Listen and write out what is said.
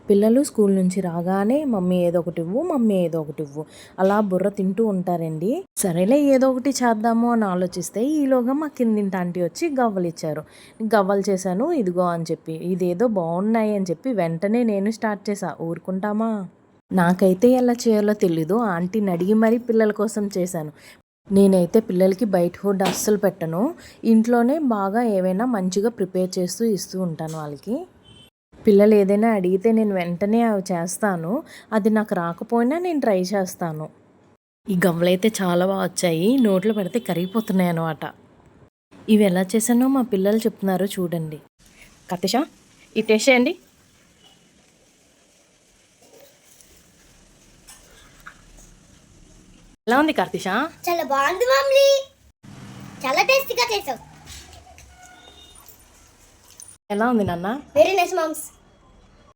పిల్లలు స్కూల్ నుంచి రాగానే మమ్మీ ఏదో ఒకటి ఇవ్వు, మమ్మీ ఏదో ఒకటి ఇవ్వు, అలా బుర్ర తింటూ ఉంటారండి. సరేలే ఏదో ఒకటి చేద్దాము అని ఆలోచిస్తే ఈలోగా మా కిందింటి ఆంటీ వచ్చి గవ్వలు ఇచ్చారు. గవ్వలు చేశాను ఇదిగో అని చెప్పి, ఇదేదో బాగున్నాయి అని చెప్పి వెంటనే నేను స్టార్ట్ చేశా. ఊరుకుంటామా? నాకైతే ఎలా చేయాలో తెలీదు. ఆంటీని అడిగి మరీ పిల్లల కోసం చేశాను. నేనైతే పిల్లలకి బయట ఫుడ్ అస్సలు పెట్టను. ఇంట్లోనే బాగా ఏవైనా మంచిగా ప్రిపేర్ చేస్తూ ఇస్తూ ఉంటాను వాళ్ళకి. పిల్లలు ఏదైనా అడిగితే నేను వెంటనే అవి చేస్తాను. అది నాకు రాకపోయినా నేను ట్రై చేస్తాను. ఈ గవ్వలైతే చాలా బాగా వచ్చాయి. నోట్లో పెడితే కరిగిపోతున్నాయి అన్నమాట. ఇవి ఎలా చేశానో మా పిల్లలు చెప్తున్నారు చూడండి. కతిష ఈ టేస్ట్ చేయండి. ఎలా ఉంది కార్తిష? చాలా బాగుంది మమ్మీ, చాలా టేస్టీగా చేసావు. ఎలా ఉంది నాన్న? Very nice moms.